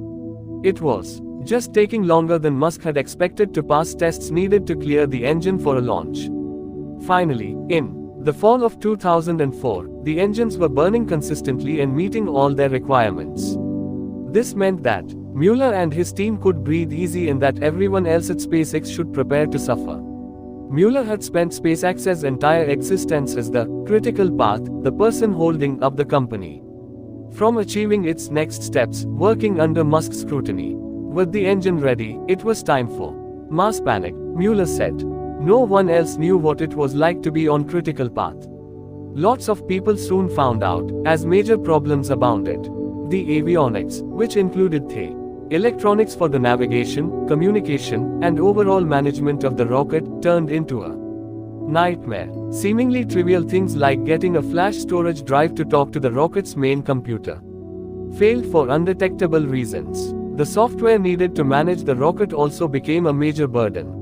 It was just taking longer than Musk had expected to pass tests needed to clear the engine for a launch. Finally, in the fall of 2004, the engines were burning consistently and meeting all their requirements. This meant that Mueller and his team could breathe easy and that everyone else at SpaceX should prepare to suffer. Mueller had spent SpaceX's entire existence as the critical path, the person holding up the company from achieving its next steps, working under Musk's scrutiny. With the engine ready, it was time for mass panic, Mueller said. No one else knew what it was like to be on critical path. Lots of people soon found out, as major problems abounded. The avionics, which included the electronics for the navigation, communication, and overall management of the rocket, turned into a nightmare. Seemingly trivial things like getting a flash storage drive to talk to the rocket's main computer failed for undetectable reasons. The software needed to manage the rocket also became a major burden.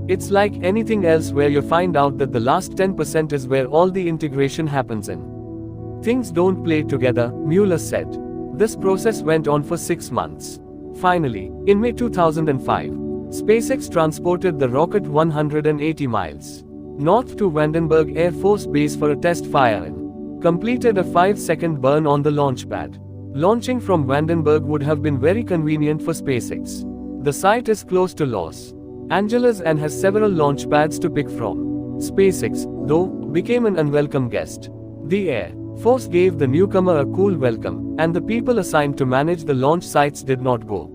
It's like anything else where you find out that the last 10% is where all the integration happens in. Things don't play together, Mueller said. This process went on for 6 months. Finally, in May 2005, SpaceX transported the rocket 180 miles north to Vandenberg Air Force Base for a test fire and completed a 5-second burn on the launch pad. Launching from Vandenberg would have been very convenient for SpaceX. The site is close to Los Angeles and has several launch pads to pick from. SpaceX, though, became an unwelcome guest. The Air Force gave the newcomer a cool welcome, and the people assigned to manage the launch sites did not go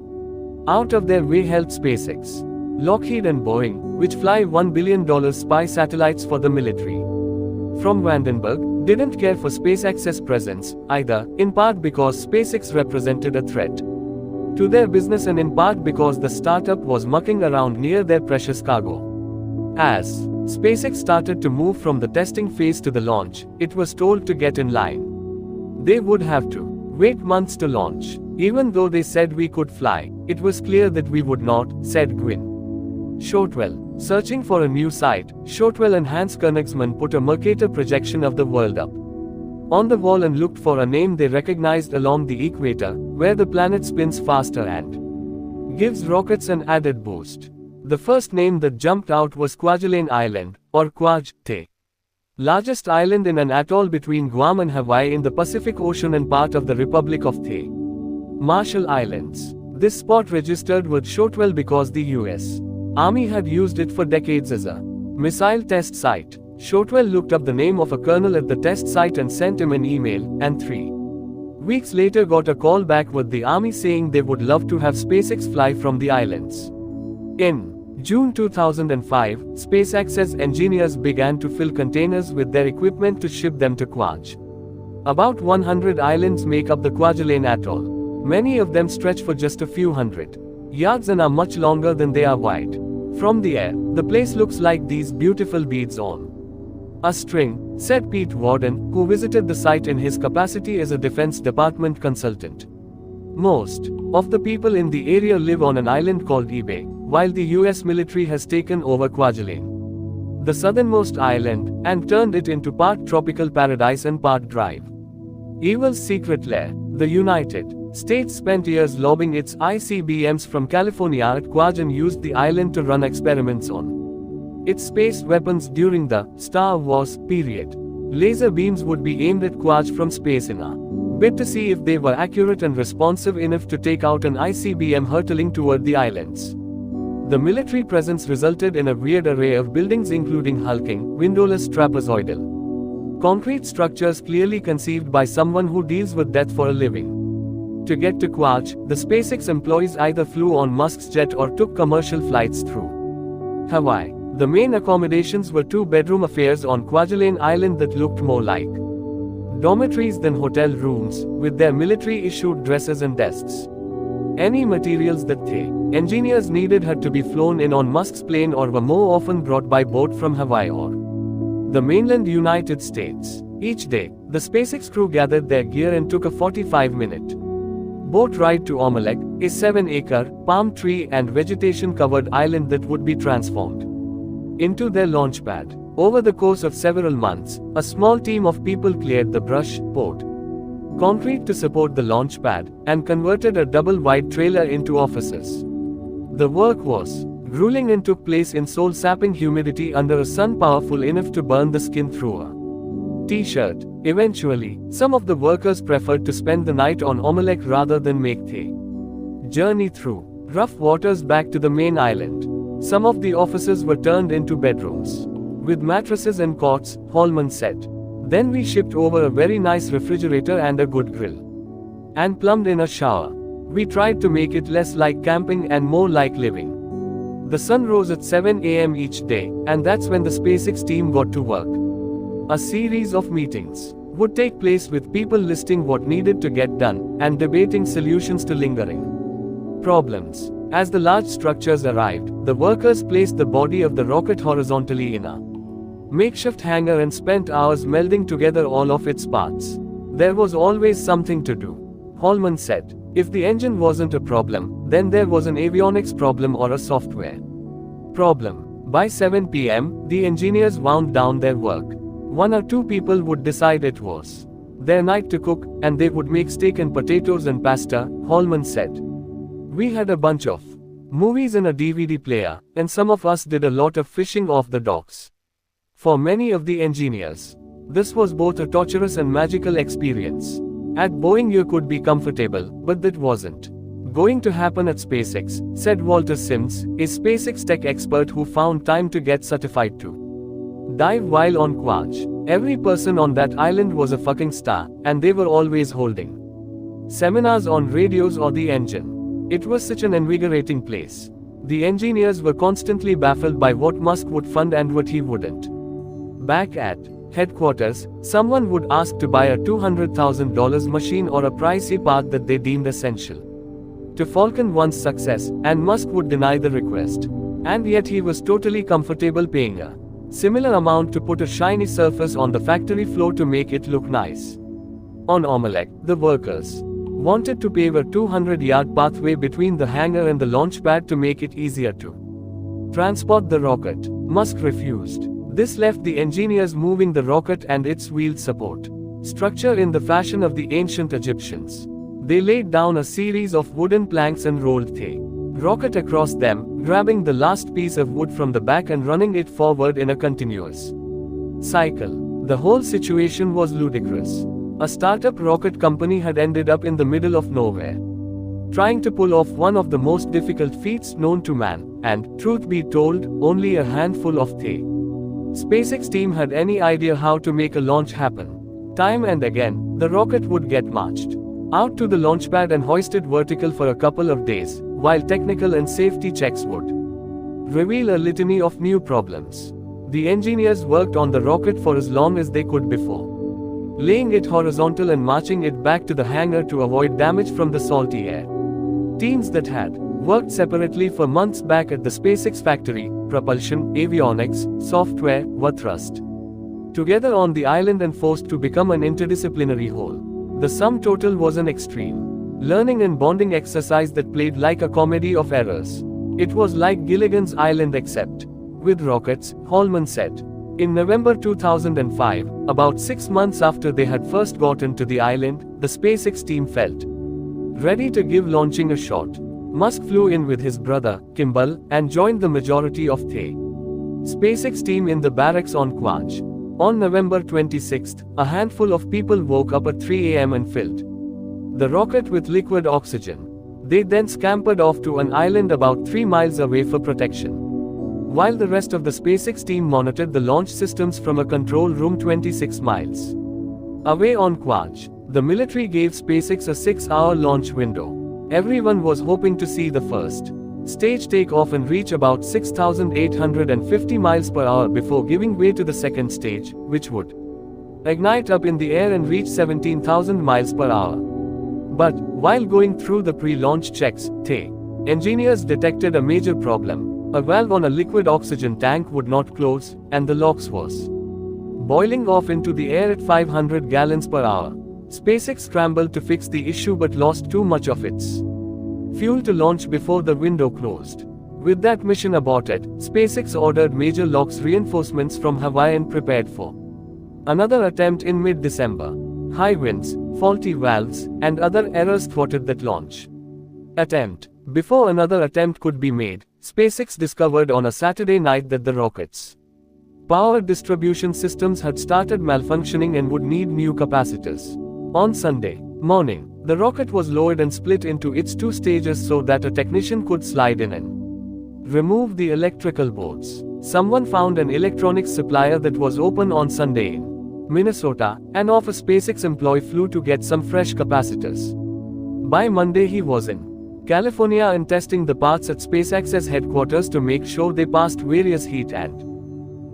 out of their way help SpaceX. Lockheed and Boeing, which fly $1 billion spy satellites for the military from Vandenberg, didn't care for SpaceX's presence, either, in part because SpaceX represented a threat to their business and in part because the startup was mucking around near their precious cargo. As SpaceX started to move from the testing phase to the launch, it was told to get in line. They would have to wait months to launch. Even though they said we could fly, it was clear that we would not, said Gwynne Shotwell. Searching for a new site, Shotwell and Hans Koenigsmann put a Mercator projection of the world up on the wall and looked for a name they recognized along the equator, where the planet spins faster and gives rockets an added boost. The first name that jumped out was Kwajalein Island, or Kwaj, the largest island in an atoll between Guam and Hawaii in the Pacific Ocean and part of the Republic of the Marshall Islands. This spot registered with Shotwell because the U.S. Army had used it for decades as a missile test site. Shotwell looked up the name of a colonel at the test site and sent him an email, and 3 weeks later got a call back with the Army saying they would love to have SpaceX fly from the islands. In June 2005, SpaceX's engineers began to fill containers with their equipment to ship them to Kwaj. About 100 islands make up the Kwajalein Atoll. Many of them stretch for just a few hundred yards and are much longer than they are wide. From the air, the place looks like these beautiful beads on a string, said Pete Warden, who visited the site in his capacity as a Defense Department consultant. Most of the people in the area live on an island called eBay, while the US military has taken over Kwajalein, the southernmost island, and turned it into part tropical paradise and part drive. Evil's secret lair. The United States spent years lobbing its ICBMs from California at Kwaj and used the island to run experiments on its space weapons during the Star Wars period. Laser beams would be aimed at Kwaj from space in a bid to see if they were accurate and responsive enough to take out an ICBM hurtling toward the islands. The military presence resulted in a weird array of buildings including hulking, windowless trapezoidal concrete structures clearly conceived by someone who deals with death for a living. To get to Kwaj, the SpaceX employees either flew on Musk's jet or took commercial flights through Hawaii. The main accommodations were 2-bedroom affairs on Kwajalein Island that looked more like dormitories than hotel rooms, with their military-issued dressers and desks. Any materials that the engineers needed had to be flown in on Musk's plane or were more often brought by boat from Hawaii or the mainland United States. Each day, the SpaceX crew gathered their gear and took a 45-minute boat ride to Omelek, a 7-acre, palm tree and vegetation-covered island that would be transformed into their launch pad. Over the course of several months, a small team of people cleared the brush, poured concrete to support the launch pad, and converted a double-wide trailer into offices. The work was grueling and took place in soul-sapping humidity under a sun powerful enough to burn the skin through a t-shirt. Eventually, some of the workers preferred to spend the night on Omelek rather than make the journey through rough waters back to the main island. Some of the offices were turned into bedrooms with mattresses and cots, Holman said. Then we shipped over a very nice refrigerator and a good grill, and plumbed in a shower. We tried to make it less like camping and more like living. The sun rose at 7 a.m. each day, and that's when the SpaceX team got to work. A series of meetings would take place with people listing what needed to get done, and debating solutions to lingering problems. As the large structures arrived, the workers placed the body of the rocket horizontally in a makeshift hangar and spent hours melding together all of its parts. There was always something to do, Holman said. If the engine wasn't a problem, then there was an avionics problem or a software problem. By 7 p.m., the engineers wound down their work. 1 or 2 people would decide it was their night to cook, and they would make steak and potatoes and pasta, Holman said. We had a bunch of movies and a DVD player, and some of us did a lot of fishing off the docks. For many of the engineers, this was both a torturous and magical experience. At Boeing you could be comfortable, but that wasn't going to happen at SpaceX, said Walter Sims, a SpaceX tech expert who found time to get certified to dive while on Kwaj. Every person on that island was a fucking star, and they were always holding seminars on radios or the engine. It was such an invigorating place. The engineers were constantly baffled by what Musk would fund and what he wouldn't. Back at headquarters, someone would ask to buy a $200,000 machine or a pricey part that they deemed essential to Falcon 1's success, and Musk would deny the request. And yet he was totally comfortable paying a similar amount to put a shiny surface on the factory floor to make it look nice. On Omelek, the workers wanted to pave a 200-yard pathway between the hangar and the launch pad to make it easier to transport the rocket. Musk refused. This left the engineers moving the rocket and its wheeled support structure in the fashion of the ancient Egyptians. They laid down a series of wooden planks and rolled the rocket across them, grabbing the last piece of wood from the back and running it forward in a continuous cycle. The whole situation was ludicrous. A startup rocket company had ended up in the middle of nowhere, trying to pull off one of the most difficult feats known to man, and, truth be told, only a handful of the SpaceX team had any idea how to make a launch happen. Time and again, the rocket would get marched out to the launch pad and hoisted vertical for a couple of days, while technical and safety checks would reveal a litany of new problems. The engineers worked on the rocket for as long as they could before laying it horizontal and marching it back to the hangar to avoid damage from the salty air. Teams that had worked separately for months back at the SpaceX factory, propulsion, avionics, software, were thrust together on the island and forced to become an interdisciplinary whole. The sum total was an extreme learning and bonding exercise that played like a comedy of errors. It was like Gilligan's Island except with rockets, Holman said. In November 2005, about 6 months after they had first gotten to the island, the SpaceX team felt ready to give launching a shot. Musk flew in with his brother, Kimball, and joined the majority of the SpaceX team in the barracks on Kwaj. On November 26, a handful of people woke up at 3 a.m. and filled the rocket with liquid oxygen. They then scampered off to an island about 3 miles away for protection, while the rest of the SpaceX team monitored the launch systems from a control room 26 miles away on Kwaj. The military gave SpaceX a 6-hour launch window. Everyone was hoping to see the first stage take off and reach about 6,850 miles per hour before giving way to the second stage, which would ignite up in the air and reach 17,000 miles per hour. But, while going through the pre-launch checks, the engineers detected a major problem. A valve on a liquid oxygen tank would not close, and the LOX was boiling off into the air at 500 gallons per hour. SpaceX scrambled to fix the issue but lost too much of its fuel to launch before the window closed. With that mission aborted, SpaceX ordered major LOX reinforcements from Hawaii and prepared for another attempt in mid-December. High winds, faulty valves, and other errors thwarted that launch attempt. Before another attempt could be made, SpaceX discovered on a Saturday night that the rocket's power distribution systems had started malfunctioning and would need new capacitors. On Sunday morning, the rocket was lowered and split into its 2 stages so that a technician could slide in and remove the electrical boards. Someone found an electronics supplier that was open on Sunday in Minnesota, and off a SpaceX employee flew to get some fresh capacitors. By Monday he was in California and testing the parts at SpaceX's headquarters to make sure they passed various heat and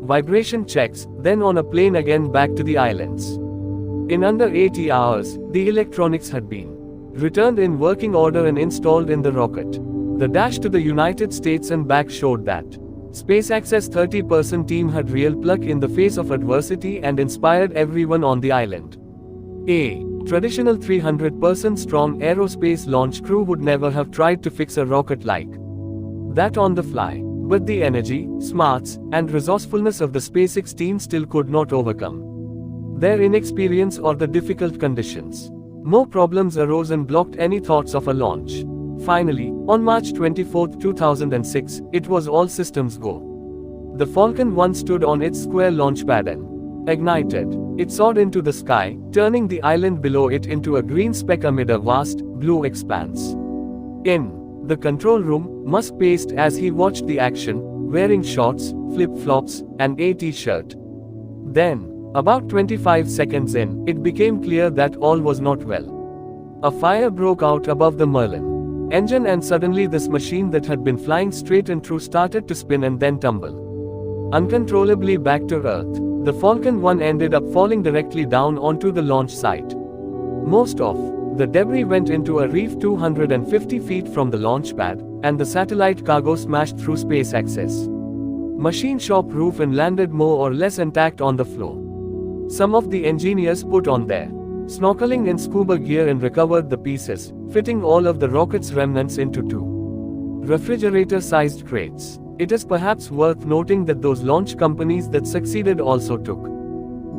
vibration checks, then on a plane again back to the islands. In under 80 hours, the electronics had been returned in working order and installed in the rocket. The dash to the United States and back showed that SpaceX's 30-person team had real pluck in the face of adversity and inspired everyone on the island. A traditional 300-person strong aerospace launch crew would never have tried to fix a rocket like that on the fly. But the energy, smarts, and resourcefulness of the SpaceX team still could not overcome their inexperience or the difficult conditions. More problems arose and blocked any thoughts of a launch. Finally, on March 24, 2006, it was all systems go. The Falcon 1 stood on its square launch pad and ignited. It soared into the sky, turning the island below it into a green speck amid a vast, blue expanse. In the control room, Musk paced as he watched the action, wearing shorts, flip-flops, and a t-shirt. Then, about 25 seconds in, it became clear that all was not well. A fire broke out above the Merlin engine, and suddenly this machine that had been flying straight and true started to spin and then tumble uncontrollably back to Earth. The Falcon 1 ended up falling directly down onto the launch site. Most of the debris went into a reef 250 feet from the launch pad, and the satellite cargo smashed through SpaceX's machine shop roof and landed more or less intact on the floor. Some of the engineers put on their snorkeling and scuba gear and recovered the pieces, fitting all of the rocket's remnants into two refrigerator-sized crates. It is perhaps worth noting that those launch companies that succeeded also took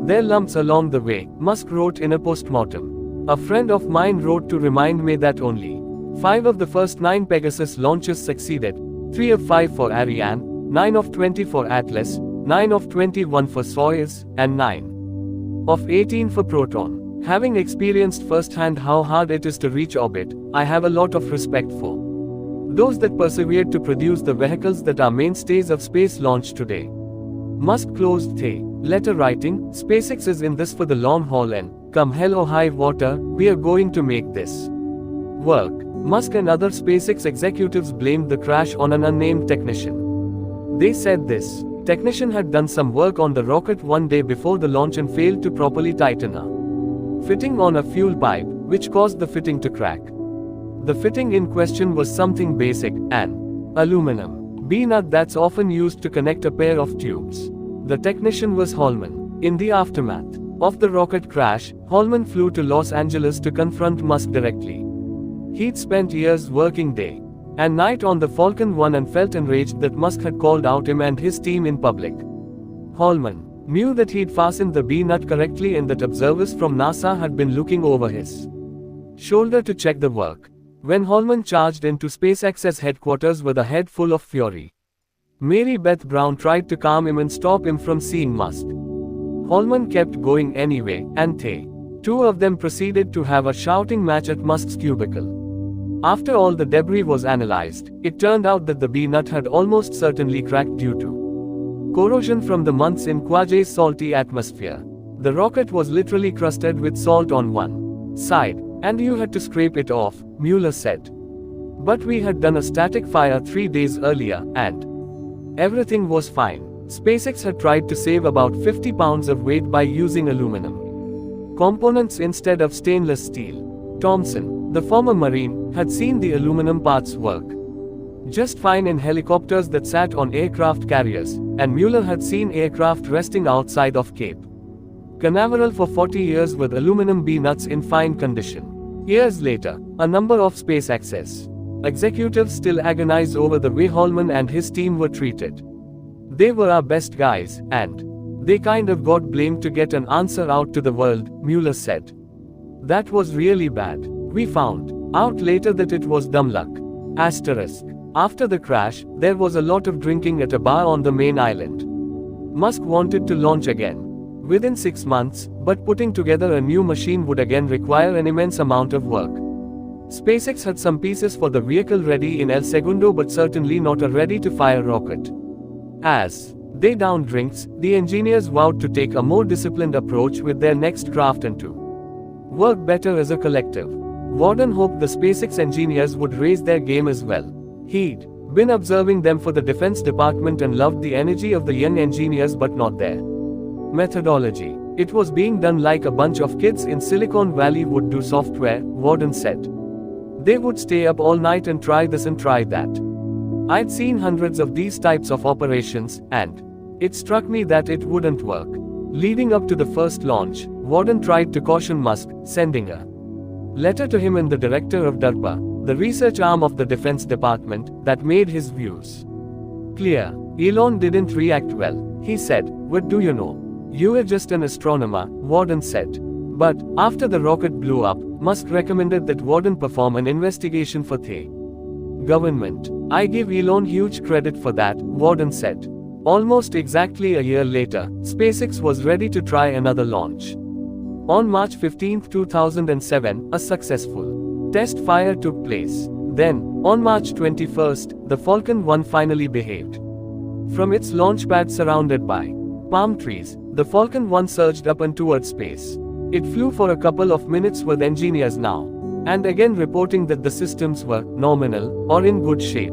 their lumps along the way, Musk wrote in a postmortem. A friend of mine wrote to remind me that only 5 of the first 9 Pegasus launches succeeded, 3 of 5 for Ariane, 9 of 20 for Atlas, 9 of 21 for Soyuz, and 9 of 18 for Proton. Having experienced firsthand how hard it is to reach orbit, I have a lot of respect for those that persevered to produce the vehicles that are mainstays of space launch today. Musk closed the letter writing, SpaceX is in this for the long haul and, come hell or high water, we are going to make this work. Musk and other SpaceX executives blamed the crash on an unnamed technician. They said this technician had done some work on the rocket one day before the launch and failed to properly tighten a fitting on a fuel pipe, which caused the fitting to crack. The fitting in question was something basic, an aluminum B-nut that's often used to connect a pair of tubes. The technician was Holman. In the aftermath of the rocket crash, Holman flew to Los Angeles to confront Musk directly. He'd spent years working day and night on the Falcon 1 and felt enraged that Musk had called out him and his team in public. Holman knew that he'd fastened the B-nut correctly and that observers from NASA had been looking over his shoulder to check the work. When Holman charged into SpaceX's headquarters with a head full of fury, Mary Beth Brown tried to calm him and stop him from seeing Musk. Holman kept going anyway, and they, two of them, proceeded to have a shouting match at Musk's cubicle. After all the debris was analyzed, it turned out that the B-nut had almost certainly cracked due to corrosion from the months in Quajay's salty atmosphere. The rocket was literally crusted with salt on one side, and you had to scrape it off, Mueller said. But we had done a static fire 3 days earlier, and everything was fine. SpaceX had tried to save about 50 pounds of weight by using aluminum components instead of stainless steel. Thompson, the former Marine, had seen the aluminum parts work just fine in helicopters that sat on aircraft carriers, and Mueller had seen aircraft resting outside of Cape Canaveral for 40 years with aluminum B-nuts in fine condition. Years later, a number of SpaceX's executives still agonize over the way Holman and his team were treated. They were our best guys, and they kind of got blamed to get an answer out to the world, Mueller said. That was really bad. We found out later that it was dumb luck. Asterisk. After the crash, there was a lot of drinking at a bar on the main island. Musk wanted to launch again within 6 months, but putting together a new machine would again require an immense amount of work. SpaceX had some pieces for the vehicle ready in El Segundo, but certainly not a ready-to-fire rocket. As they downed drinks, the engineers vowed to take a more disciplined approach with their next craft and to work better as a collective. Warden hoped the SpaceX engineers would raise their game as well. He'd been observing them for the Defense Department and loved the energy of the young engineers, but not their methodology. It was being done like a bunch of kids in Silicon Valley would do software, Warden said. They would stay up all night and try this and try that. I'd seen hundreds of these types of operations, and it struck me that it wouldn't work. Leading up to the first launch, Warden tried to caution Musk, sending a letter to him and the director of DARPA, the research arm of the Defense Department, that made his views clear. Elon didn't react well. He said, "What do you know? You were just an astronomer," Warden said. But, after the rocket blew up, Musk recommended that Warden perform an investigation for the government. "I give Elon huge credit for that," Warden said. Almost exactly a year later, SpaceX was ready to try another launch. On March 15, 2007, a successful test fire took place. Then, on March 21st, the Falcon 1 finally behaved. From its launch pad surrounded by palm trees, the Falcon 1 surged up and towards space. It flew for a couple of minutes with engineers now and again reporting that the systems were nominal or in good shape.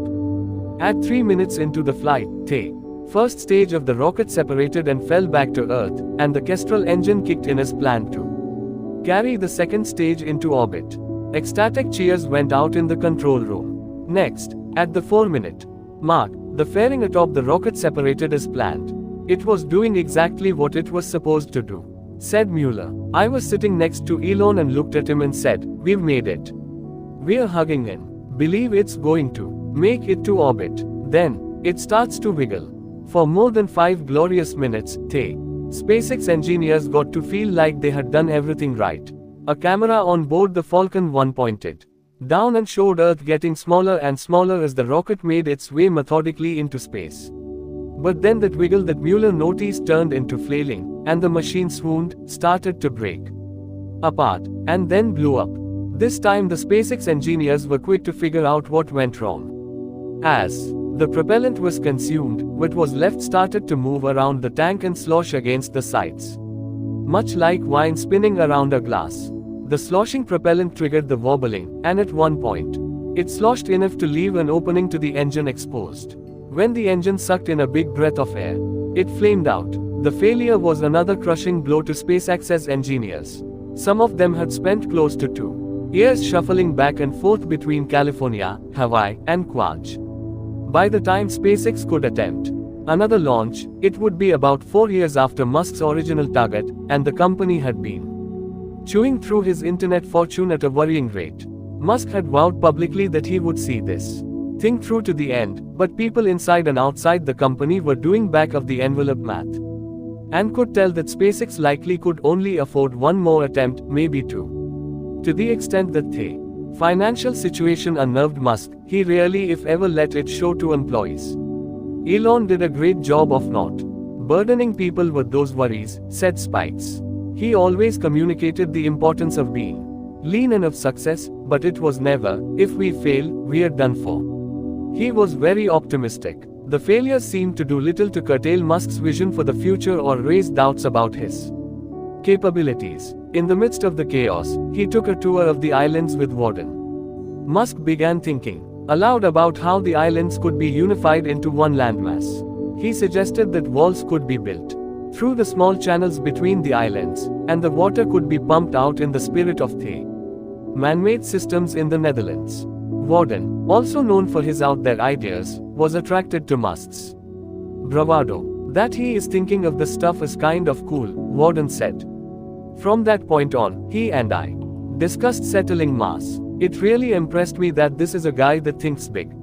At 3 minutes into the flight, the first stage of the rocket separated and fell back to Earth, and the Kestrel engine kicked in as planned to carry the second stage into orbit. Ecstatic cheers went out in the control room. Next, at the 4-minute mark, the fairing atop the rocket separated as planned. It was doing exactly what it was supposed to do, said Mueller. I was sitting next to Elon and looked at him and said, "We've made it. We're hugging in. Believe it's going to make it to orbit." Then, it starts to wiggle. For more than 5 glorious minutes, the SpaceX engineers got to feel like they had done everything right. A camera on board the Falcon 1 pointed down and showed Earth getting smaller and smaller as the rocket made its way methodically into space. But then that wiggle that Mueller noticed turned into flailing, and the machine swooned, started to break apart, and then blew up. This time the SpaceX engineers were quick to figure out what went wrong. As the propellant was consumed, what was left started to move around the tank and slosh against the sides. Much like wine spinning around a glass. The sloshing propellant triggered the wobbling, and at one point, it sloshed enough to leave an opening to the engine exposed. When the engine sucked in a big breath of air, it flamed out. The failure was another crushing blow to SpaceX's engineers. Some of them had spent close to 2 years shuffling back and forth between California, Hawaii, and Quaj. By the time SpaceX could attempt another launch, it would be about 4 years after Musk's original target, and the company had been chewing through his internet fortune at a worrying rate. Musk had vowed publicly that he would see this thing through to the end, but people inside and outside the company were doing back-of-the-envelope math and could tell that SpaceX likely could only afford one more attempt, maybe two. To the extent that the financial situation unnerved Musk, he rarely if ever let it show to employees. Elon did a great job of not burdening people with those worries, said Spikes. He always communicated the importance of being lean and of success, but it was never, if we fail, we're done for. He was very optimistic. The failures seemed to do little to curtail Musk's vision for the future or raise doubts about his capabilities. In the midst of the chaos, he took a tour of the islands with Warden. Musk began thinking aloud about how the islands could be unified into one landmass. He suggested that walls could be built through the small channels between the islands, and the water could be pumped out in the spirit of the man-made systems in the Netherlands. Warden, also known for his out-there ideas, was attracted to Musk's bravado. That he is thinking of the stuff is kind of cool, Warden said. From that point on, he and I discussed settling Mars. It really impressed me that this is a guy that thinks big.